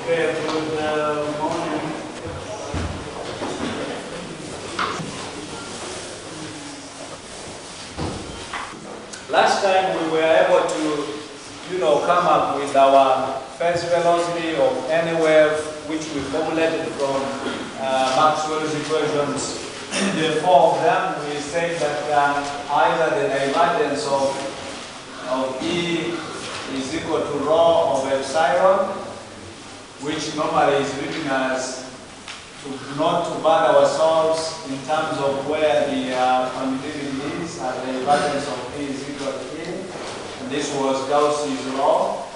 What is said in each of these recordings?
Okay, good morning. Last time we were able to, come up with our first velocity of any wave, which we formulated from Maxwell's equations. The four of them, we say that either the divergence of E is equal to rho of epsilon, which normally is written as not to bother ourselves in terms of where the conductivity is, and the divergence of E is equal to E. And this was Gauss's law.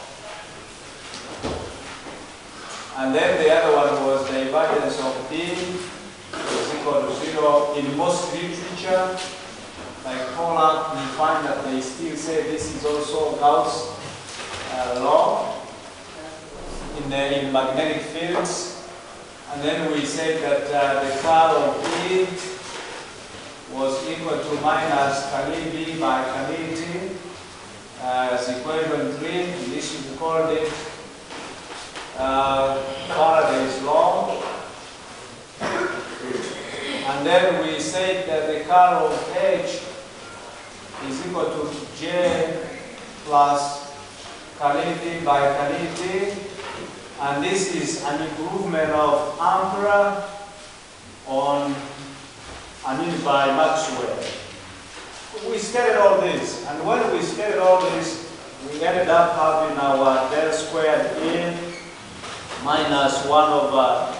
And then the other one was the divergence of E is equal to 0. In most literature, like Pollack, you find that they still say this is also Gauss' law in magnetic fields. And then we said that the curl of E was equal to minus Kali B by Kali T as equation 3. And this we called it Faraday's law. And then we said that the curl of H is equal to J plus Kali B by Kali T. And this is an improvement of Ampere by Maxwell. We stated all this, and when we stated all this, we ended up having our del squared E minus 1 over,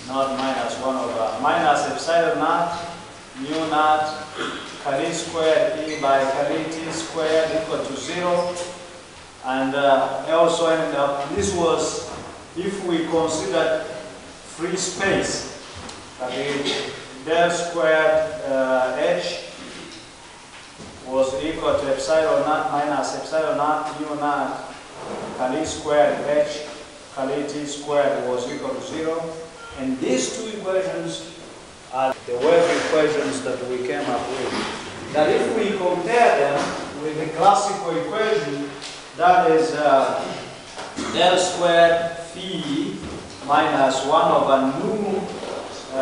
not minus 1 over, minus epsilon naught, mu naught, Kali squared E by Kali T squared equal to 0. And also ended up, this was if we consider free space, that is del squared H was equal to epsilon naught minus epsilon naught mu naught Kali squared H Kali T squared was equal to 0. And these two equations are the wave equations that we came up with. That if we compare them with the classical equation, that is del squared phi minus 1 over nu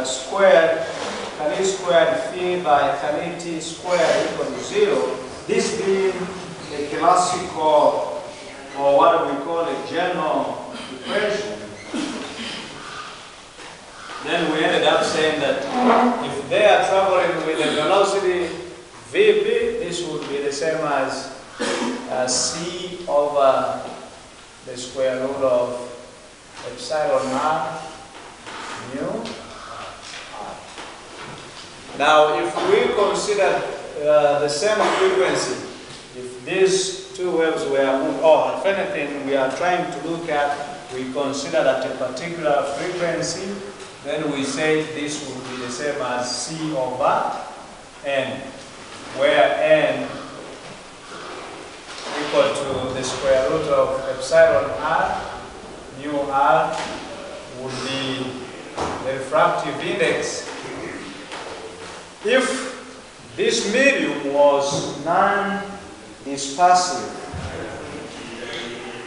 squared Kali squared phi by Kali T squared equal to 0. This being a classical, or what we call a general equation. Then we ended up saying that if they are traveling with a velocity Vp, this would be the same as C over the square root of epsilon naught mu r. Now, if we consider the same frequency, if these two waves were moved, or if anything we are trying to look at, we consider at a particular frequency, then we say this would be the same as C over n, where n equal to the square root of epsilon r. Mu r would be the refractive index. If this medium was non-dispersive,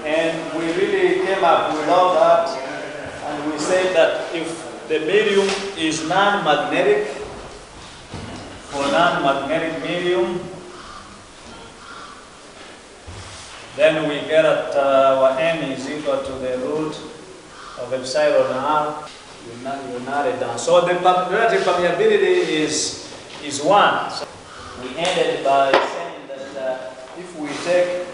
and we really came up with all that, and we said that if the medium is non-magnetic, for non-magnetic medium, then we get that our n is equal to the root of epsilon r. You narrow it down. So the relative permeability is 1. So we ended by saying that if we take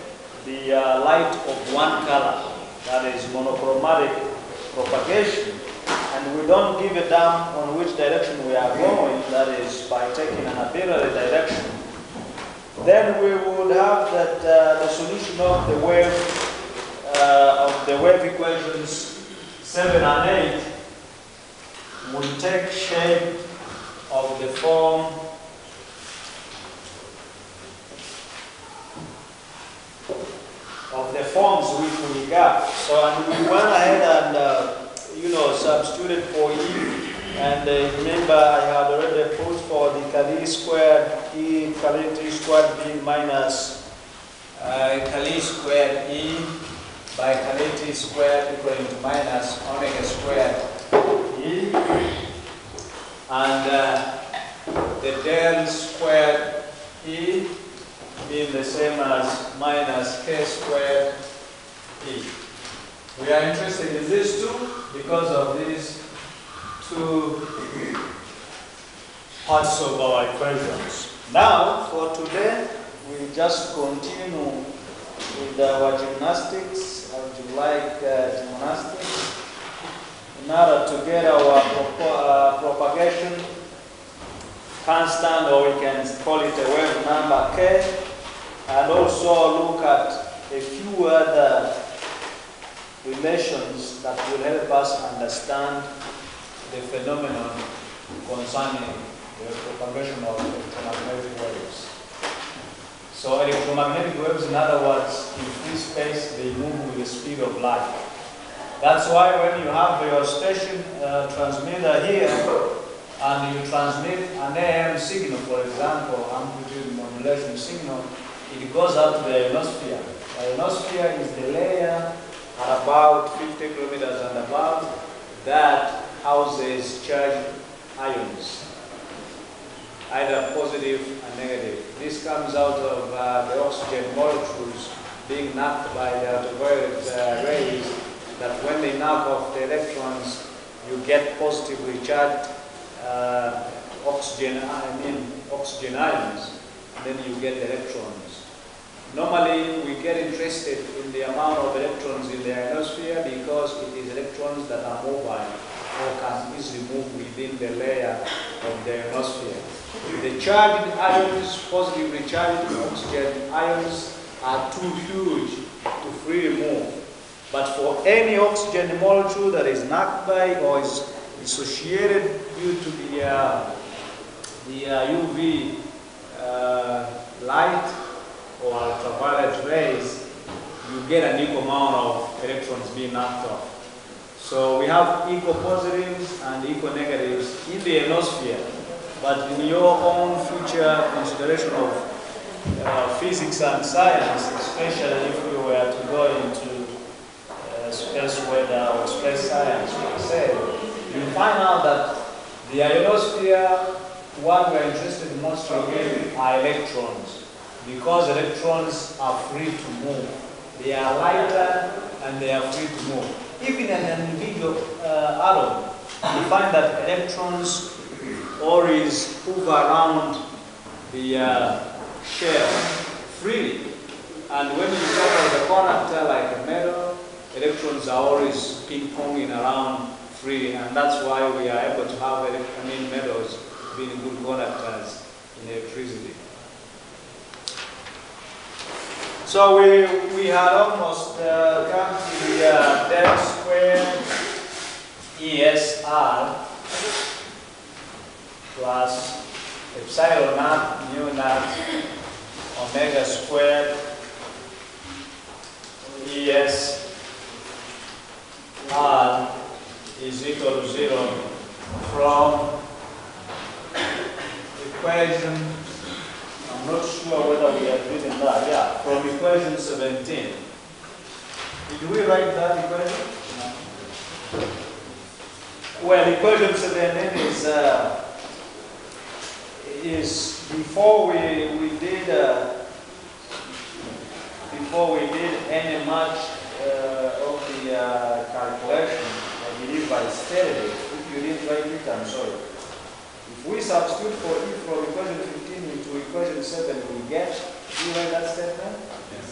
the light of one color, that is monochromatic propagation, and we don't give a damn on which direction we are going, that is by taking an arbitrary direction, then we would have that the solution of the wave equations 7 and 8 would take shape of the form of the forms which we got. So, and we went ahead and substituted for E. And remember, I had already put for the Kali squared E, Kali T squared B minus Kali squared E by kali t squared equal to minus omega squared E, and the del squared E being the same as minus k squared E. We are interested in these two because of these two parts of our equations. Now, for today, we just continue with our gymnastics, algebraic gymnastics, in order to get our propagation constant, or we can call it a wave number k, and also look at a few other relations that will help us understand the phenomenon concerning the propagation of electromagnetic waves. So electromagnetic waves, in other words, in free space, they move with the speed of light. That's why when you have your station transmitter here, and you transmit an AM signal, for example, amplitude modulation signal, it goes up to the ionosphere. The ionosphere is the layer at about 50 kilometers and above that houses charged ions, either positive and negative. This comes out of the oxygen molecules being knocked by the ultraviolet rays, that when they knock off the electrons, you get positively charged oxygen ions, and then you get electrons. Normally, we get interested in the amount of electrons in the ionosphere because it is electrons that are mobile or can easily move within the layer of the ionosphere. The charged ions, positively charged oxygen ions, are too huge to freely move. But for any oxygen molecule that is knocked by or is dissociated due to the UV light or ultraviolet rays, you get an equal amount of electrons being knocked off. So we have equal positives and equal negatives in the ionosphere. But in your own future consideration of physics and science, especially if we were to go into space weather or space science, per se, you find out that the ionosphere, what we are interested most in are electrons, because electrons are free to move. They are lighter and they are free to move. Even in an individual atom, you find that electrons always move around the shell freely. And when you talk about the conductor like a metal, electrons are always ping-ponging around freely, and that's why we are able to have metals being good conductors in electricity. So we had almost come to the del squared ESR plus epsilon naught mu naught omega squared ESR is equal to 0 from equation, I'm not sure whether we have written that, yeah, from equation 17. Did we write that equation? No. Well, equation 17 is before we did any much of the calculation, I believe I stated it. If you didn't write it, I'm sorry. If we substitute for E from equation 15 into equation 7, we get, do you write that statement? Yes.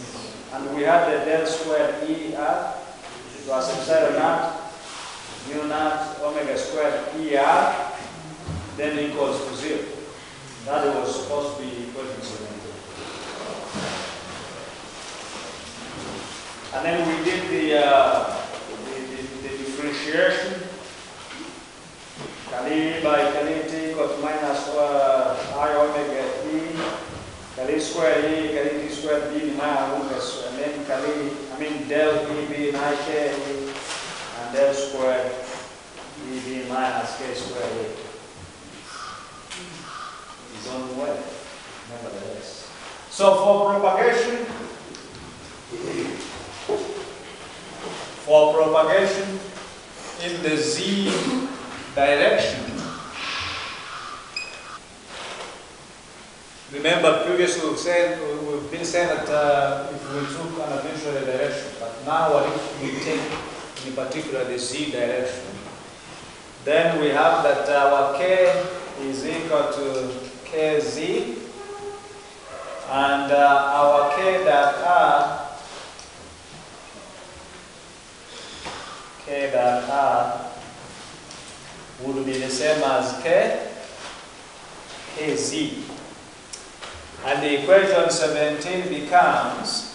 And we have the del squared ER plus epsilon naught mu naught omega squared ER, then equals to 0. That was supposed to be equation 17. And then we did the differentiation. Kali by Kali t equal to minus I omega E, Kali square E, Kali t square B in my omega, and then del E being I K E, and del square E being minus K square E. Is on the way, nevertheless. So for propagation, for propagation in the z direction. Remember, previously we've been saying that if we took an arbitrary direction, but now what if we take in particular the z direction? Then we have that our k is equal to kz, and our k dot r would be the same as kz. And the equation 17 becomes,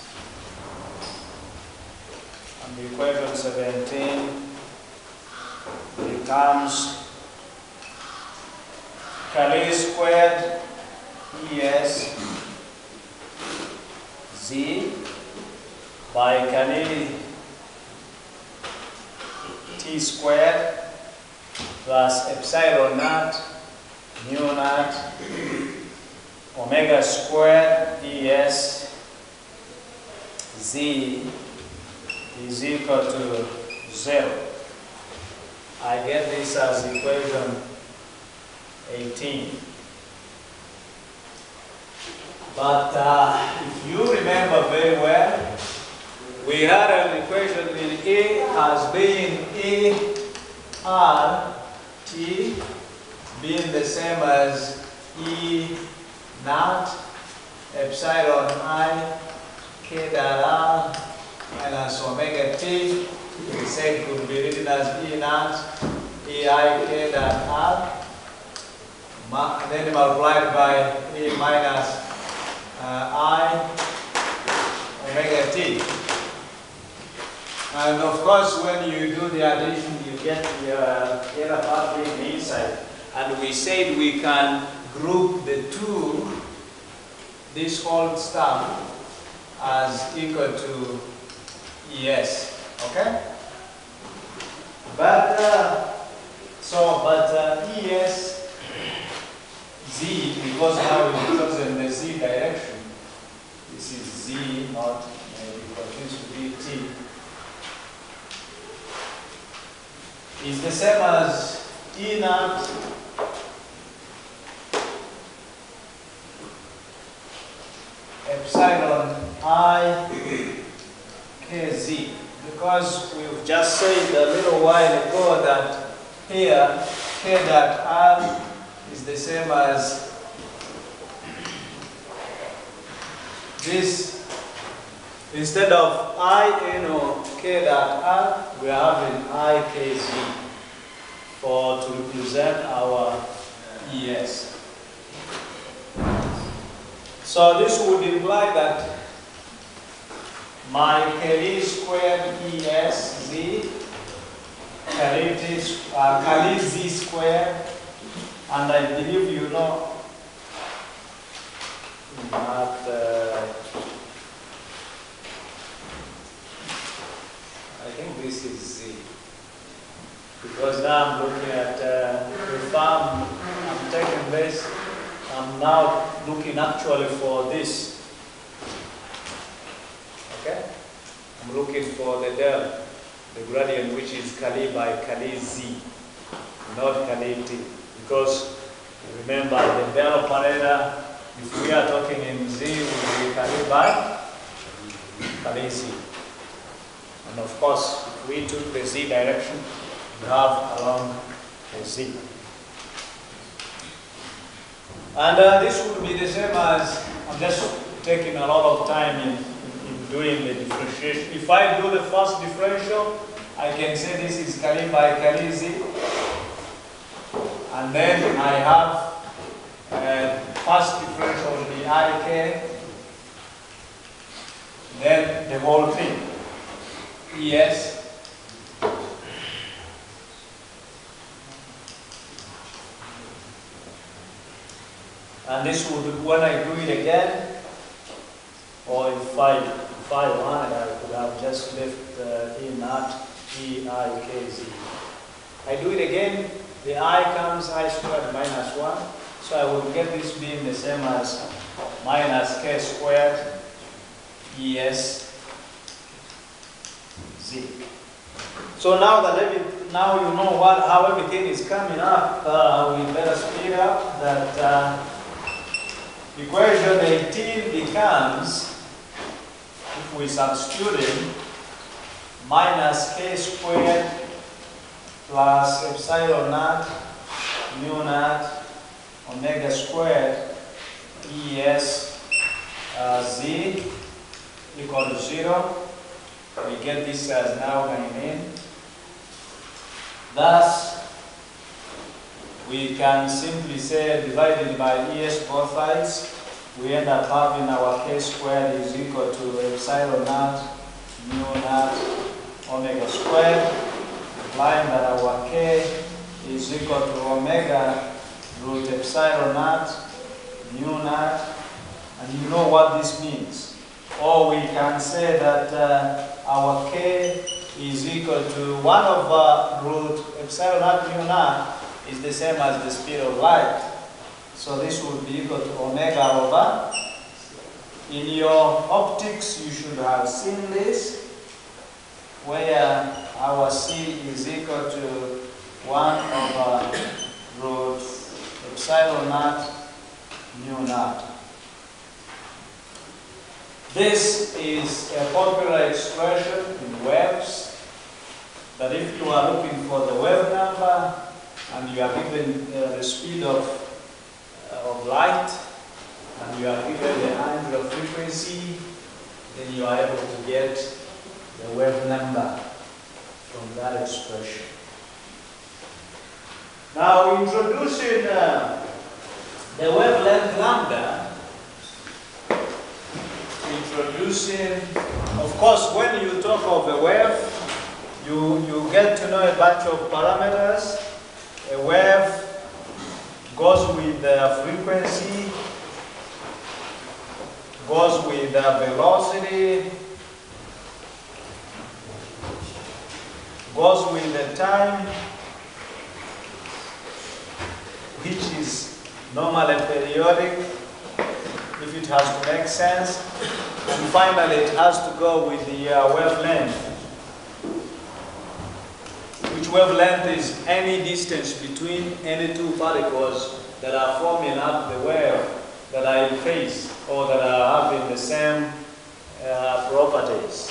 Kali squared ES Z by Kali T squared plus epsilon naught mu naught omega squared ES Z is equal to 0. I get this as equation 18. But if you remember very well, we had an equation in A as being A R T being the same as E naught epsilon I k dot r minus omega t. We said could be written as E naught E I k dot r, then multiplied by E minus I omega t. And of course, when you do the addition, you get your other part being inside. And we said we can group the two, this whole stuff, as equal to ES. Okay? But ES Z, because now we've chosen the Z direction, this is Z not maybe continues to be T, is the same as E naught epsilon I kz, because we've just said a little while ago that here k dot r is the same as this. Instead of I or k dot r, we are having I kz to represent our ES. So this would imply that my Kali squared ES Z, Kali Z squared, and I believe you know that I think this is Z, because now I'm looking at if I'm taking this, I'm now looking actually for this. Okay? I'm looking for the del, the gradient, which is Kali by Kali Z, not Kali T. Because remember, the del operator, if we are talking in Z, will be Kali by Kali Z. And of course, if we took the Z direction, we have along the Z. And this would be the same as, I'm just taking a lot of time in doing the differentiation. If I do the first differential, I can say this is Kali by Kali Z. And then I have first differential will be IK. Then the whole thing, ES. And this would, when I do it again, or if I wanted, I could have just left E naught E I K Z. I do it again, the I comes I squared minus 1, so I will get this being the same as minus K squared ES Z. So now that now you know how everything is coming up, we better speed up. That equation 18 becomes, if we substitute it, minus k squared plus epsilon naught mu naught omega squared es z equal to 0. We get this as now going in. Thus, we can simply say divided by es both sides, we end up having our k squared is equal to epsilon naught mu naught omega squared, implying that our k is equal to omega root epsilon naught mu naught, and you know what this means. Or we can say that our k is equal to 1 over root epsilon naught mu naught is the same as the speed of light. So this would be equal to omega over. In your optics, you should have seen this, where our c is equal to 1 over root epsilon naught mu naught. This is a popular expression in waves, that if you are looking for the wave number and you are given the speed of light and you are given the angular frequency, then you are able to get the wave number from that expression. Now, introducing the wavelength lambda, of course, when you talk of a wave, you get to know a bunch of parameters. A wave goes with the frequency, goes with the velocity, goes with the time, which is normally periodic, if it has to make sense. And finally, it has to go with the wavelength, which wavelength is any distance between any two particles that are forming up the wave, that are in phase, or that are having the same properties.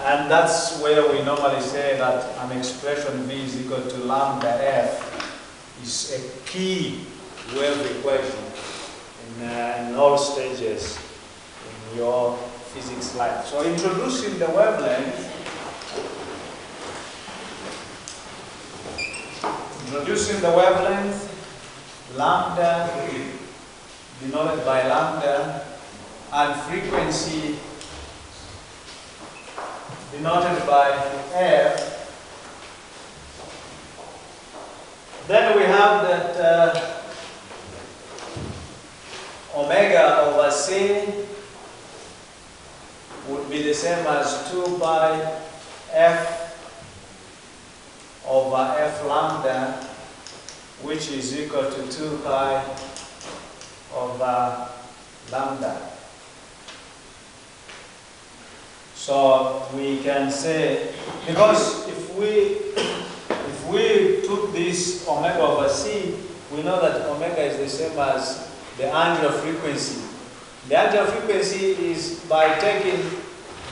And that's where we normally say that an expression V is equal to lambda F is a key wave equation in all stages in your physics life. So introducing the wavelength, lambda denoted by lambda, and frequency denoted by F. Then we have that omega over c would be the same as 2 pi f over f lambda, which is equal to 2 pi over lambda. So we can say, because if we took this omega over c, we know that omega is the same as the angular frequency. The angular frequency is by taking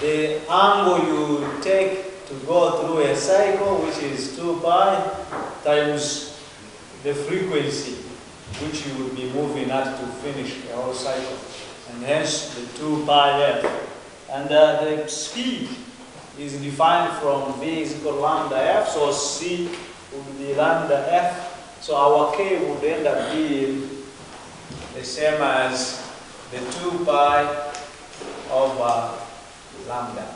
the angle you take to go through a cycle, which is 2 pi, times the frequency which you will be moving at to finish the whole cycle, and hence the 2 pi f. And the speed is defined from v is equal to lambda f, so c would be lambda f, so our k would end up being the same as the 2 pi over lambda.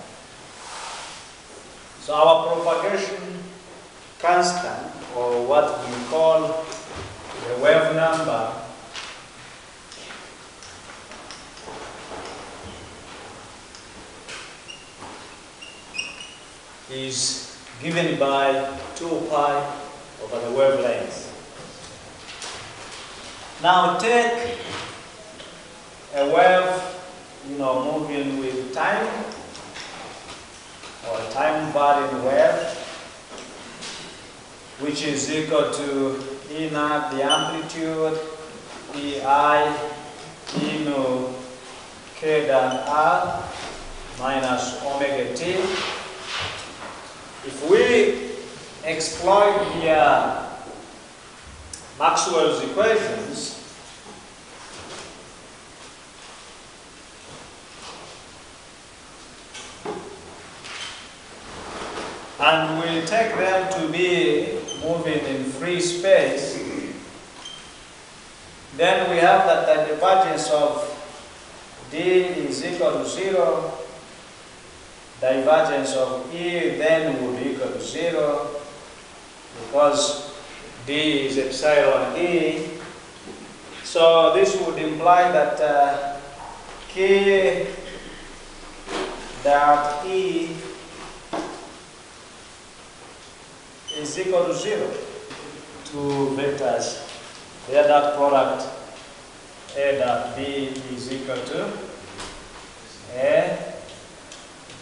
So our propagation constant, or what we call the wave number, is given by 2 pi over the wavelength. Now take a wave, moving with time, or a time varying wave. which is equal to E naught, the amplitude, EI, E nu, K dot R, minus omega t. If we exploit the Maxwell's equations, and we take them to be moving in free space, then we have that the divergence of D is equal to 0. Divergence of E then will be equal to 0 because D is epsilon E. So this would imply that K dot E is equal to 0. Two vectors, their dot product A dot B is equal to A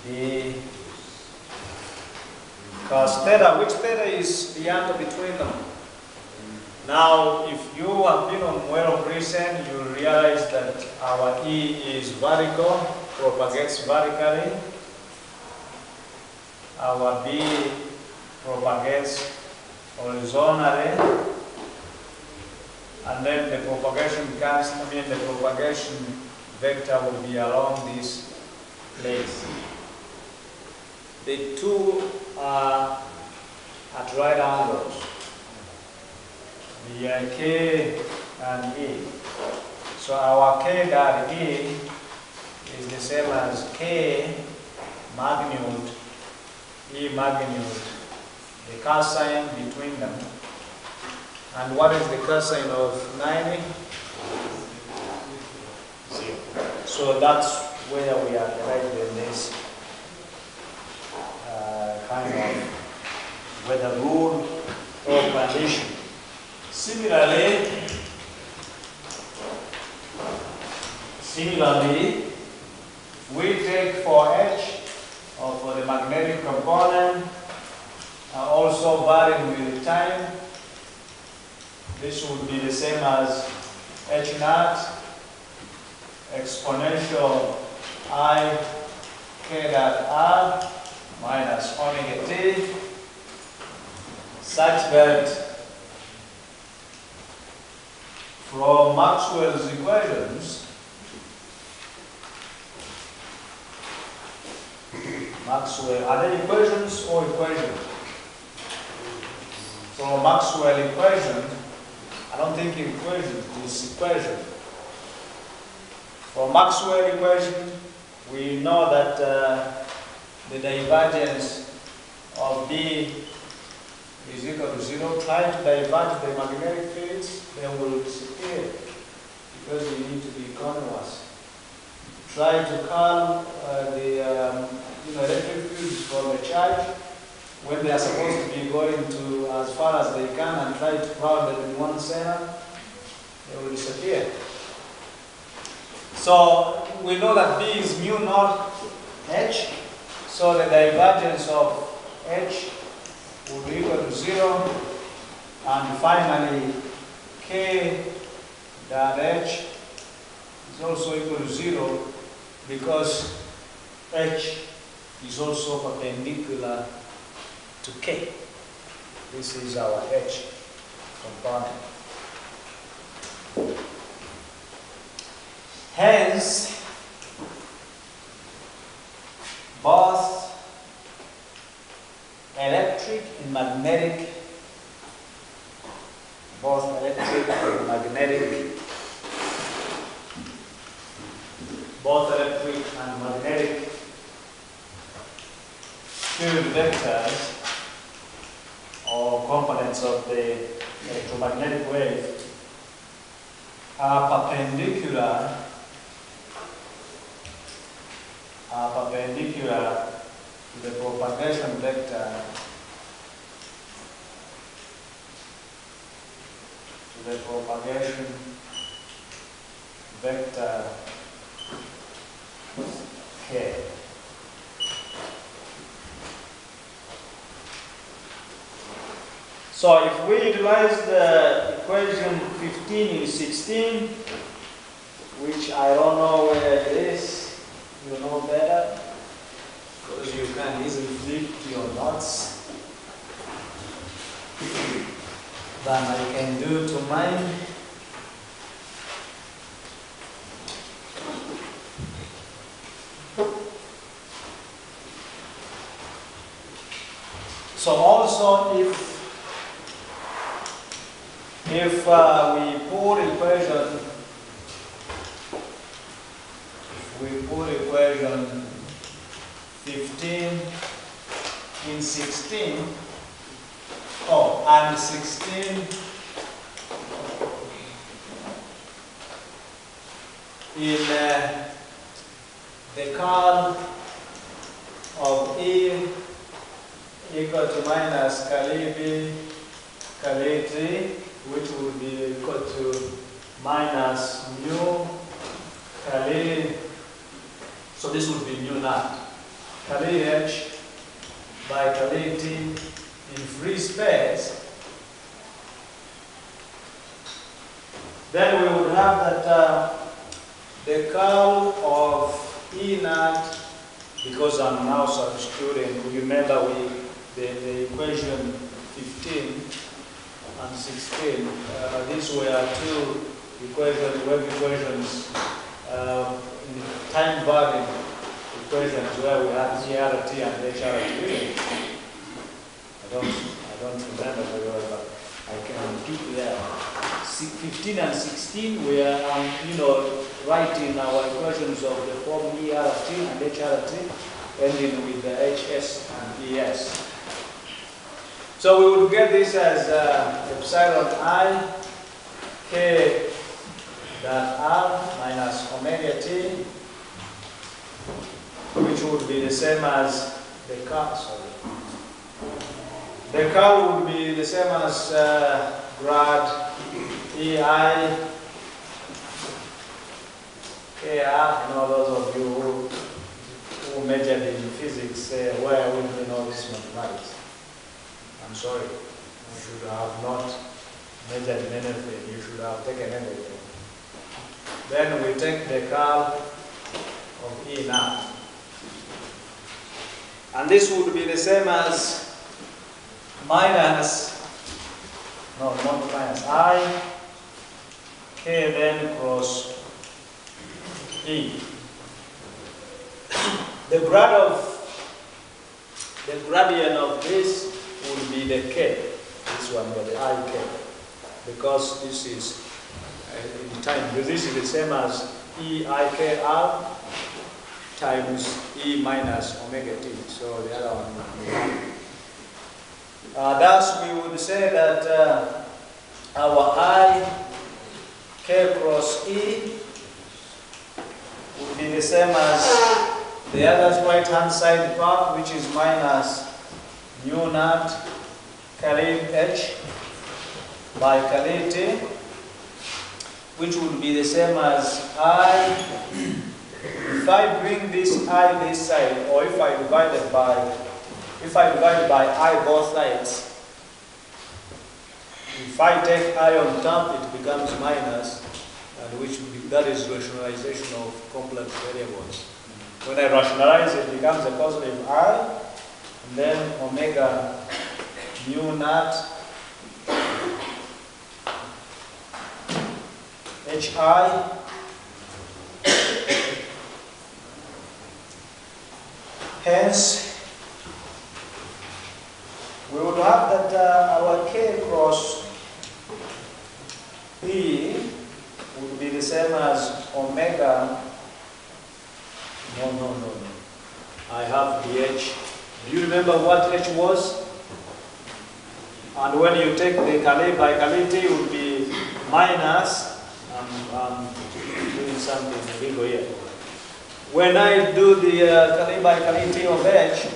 B cos theta, which theta is the angle between them. Now, if you have been on Muelo Prison, you realize that our E is vertical, propagates vertically. Our B propagates horizontally. And then the propagation the propagation vector will be along this place. The two are at right angles, the K and E. So our K dot E is the same as K magnitude, E magnitude, the cosine between them. And what is the cosine of 90? 0. So that's where we are right in this kind of weather rule or condition. Similarly, we take for H, or for the magnetic component, also varying with time. This would be the same as H naught exponential I K dot R minus omega t, such that from Maxwell's equations, are they equations or equations? From Maxwell equation, I don't think equation is equation. For Maxwell equation, we know that the divergence of B is equal to 0. Try to diverge the magnetic fields, they will disappear because you need to be continuous. Try to calm the electric fields from the charge when they are supposed to be going to as far as they can, and try to ground them in one center, they will disappear. So we know that B is mu naught H, so the divergence of H will be equal to 0, and finally K dot H is also equal to 0 because H is also perpendicular to K. This is our H component. Hence, both electric and magnetic, field vectors or components of the electromagnetic wave are perpendicular to the propagation vector K. So if we utilize the equation 15 in 16, which I don't know where it is, you know better, because you can easily flip your notes than I can do to mine. So also if we put equation 15 in 16, and 16 in the curl of E equal to minus Kali B, Kali T, which would be equal to minus mu Kali, so this would be mu naught, Kali H by Kali T in free space. Then we would have that the curl of E naught, because I'm now substituting, remember the equation 15 and 16, these were two equations, wave equations, time varying equations where we had ERT and HRT. I don't remember very well, but I can keep there. 15 and 16 we are writing our equations of the form ERT and HRT, ending with the HS and ES. So we would get this as epsilon I K dot R minus omega T, which would be the same as the curl. The curl would be the same as grad EI KR. Those of you who majored in physics, where would you know this mathematics? I'm sorry, you should have not majored in anything, you should have taken everything. Then we take the curl of E now. And this would be the same as minus, no, not minus, I K then cross E. The gradient of this would be the K, this one here, the IK, because this is in time, because this is the same as EIKR times E minus omega T, so the other one would be thus we would say that our I K cross E would be the same as the other right hand side part, which is minus mu naught Kali H by Kali T, which would be the same as I. If I bring this I this side, or if I divide by I both sides, if I take I on top, it becomes minus, and that is rationalization of complex variables. When I rationalize it, becomes a positive I, and then omega mu naught HI hence we would have that our K cross E would be the same as omega. No. I have the H. Do you remember what H was? And when you take the Kali by Kali T, it would be minus. I'm doing something illegal here. When I do the Kali by Kali T of H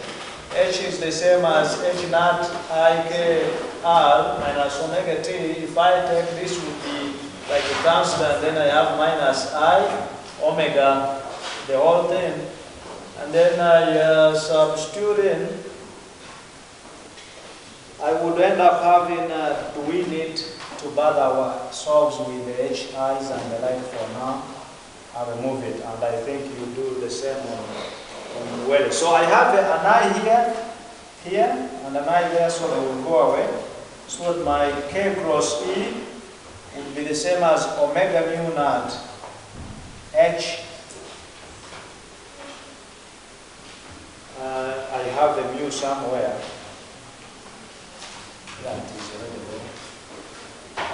is the same as H naught I K R minus omega T. If I take this, would be like a constant, then I have minus I omega, the whole thing, and then I substitute in I would end up having, do we need to bother ourselves with the HIs and the like for now? I'll remove it, and I think you do the same on well. So I have an I here, and an I there, so they will go away. So that my K cross E would be the same as omega mu naught H. I have the mu somewhere. That is already there.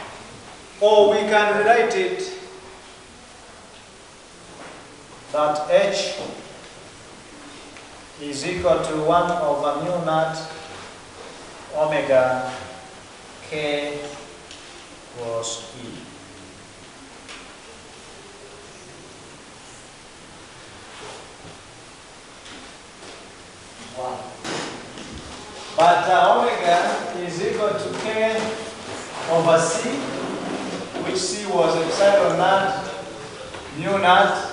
Or we can rewrite it that H is equal to 1 over mu naught omega K cross E. Wow. But omega is equal to K over C, which C was epsilon naught mu naught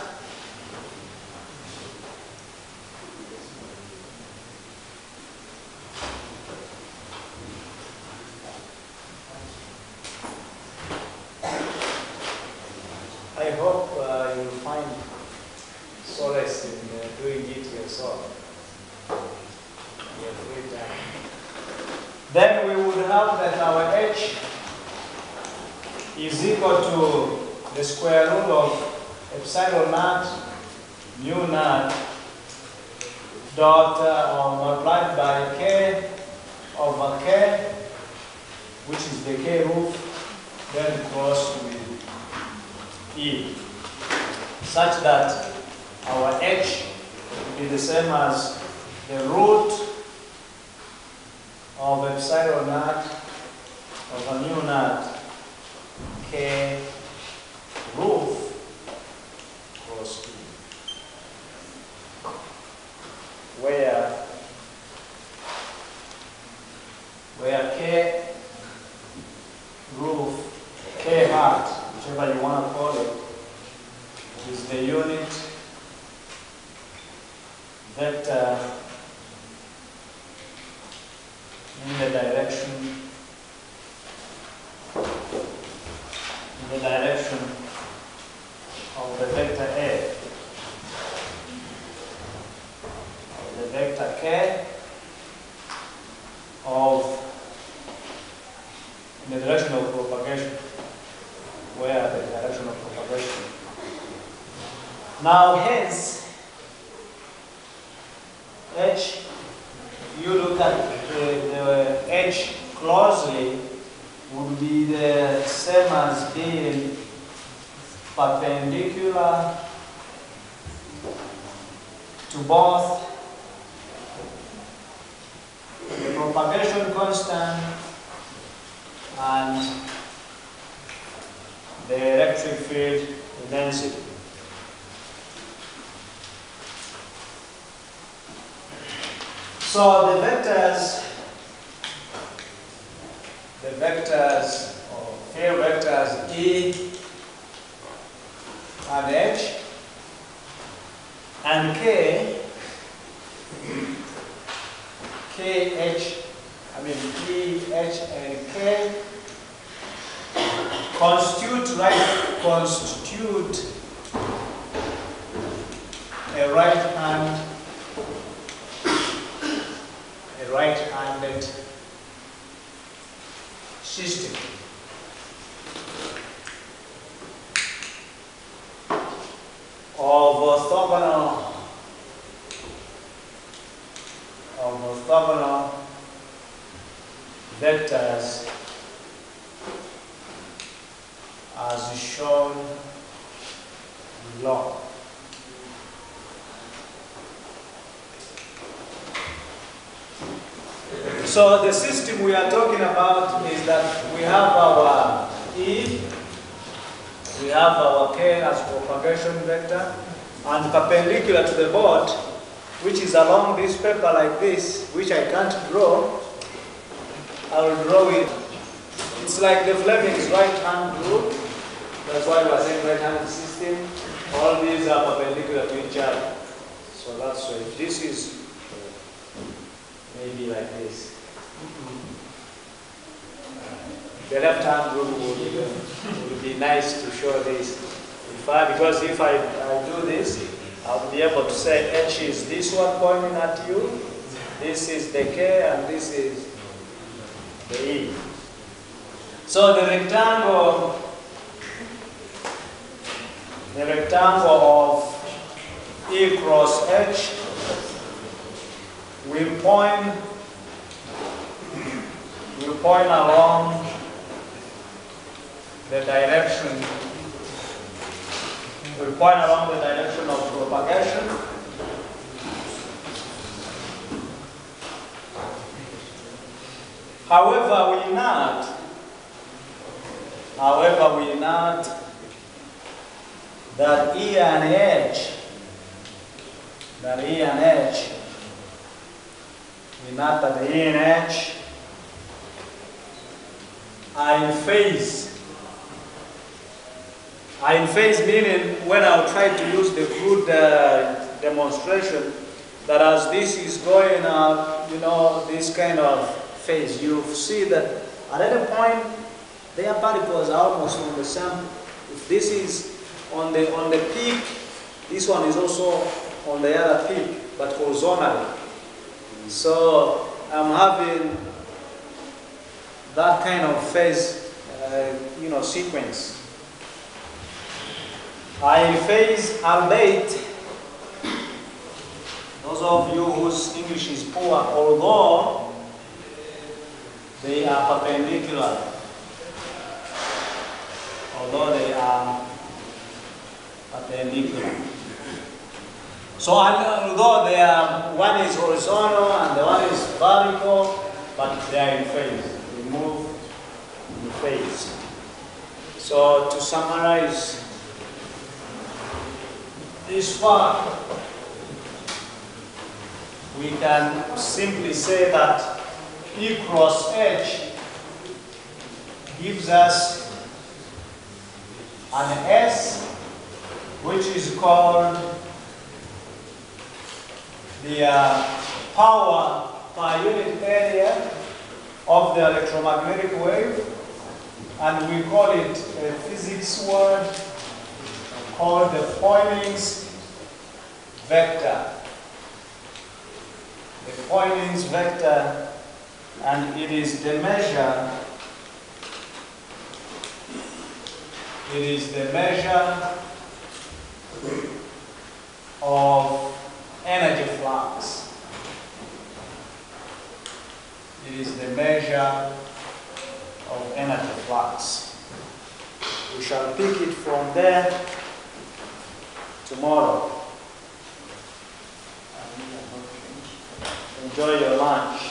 I hope you will find solace in doing it yourself. Your free time. Then we would have that our H is equal to the square root of epsilon naught mu naught dot multiplied by K over K, which is the K roof, then cross with E, such that our H will be the same as the root of epsilon naught over mu naught K roof cross E, where K roof, K hat, whichever you want to call it, is the unit vector in the direction of the vector A, of the vector K, in the direction of propagation, where the direction of propagation. Now hence, H, you look at the H closely, would be the same as being perpendicular to both the propagation constant and the electric field intensity. So the vectors or field vectors E and H and K, E, H and K constitute a right-handed system. Of orthogonal vectors as shown below. So the system we are talking about is that we have our E, we have our K as propagation vector, and perpendicular to the board, which is along this paper like this, which I can't draw, I will draw it. It's like the Fleming's right-hand rule. That's why we are saying right-hand system. All these are perpendicular to each other. So that's why this is maybe like this. the left hand would be nice to show this. Because if I do this, I'll be able to say H is this one pointing at you, this is the K, and this is the E. So the rectangle of E cross H will point along the direction of propagation. However, we note that E and H, are in phase. Are in phase meaning when I'll try to use the crude demonstration that as this is going up, this kind of phase, you see that at any point their particles are almost on the same. If this is on the peak, this one is also on the other peak, but horizontally. So I'm having that kind of phase, sequence. Are in phase, albeit those of you whose English is poor, although they are perpendicular. So although one is horizontal and the one is vertical, but they are in phase. They move in phase. So to summarize this far, we can simply say that E cross H gives us an S, which is called the power per unit area of the electromagnetic wave, and we call it a physics word called the Poynting's vector. The Poynting's vector, and it is the measure of energy flux. It is the measure of energy flux. We shall pick it from there tomorrow. Enjoy your lunch.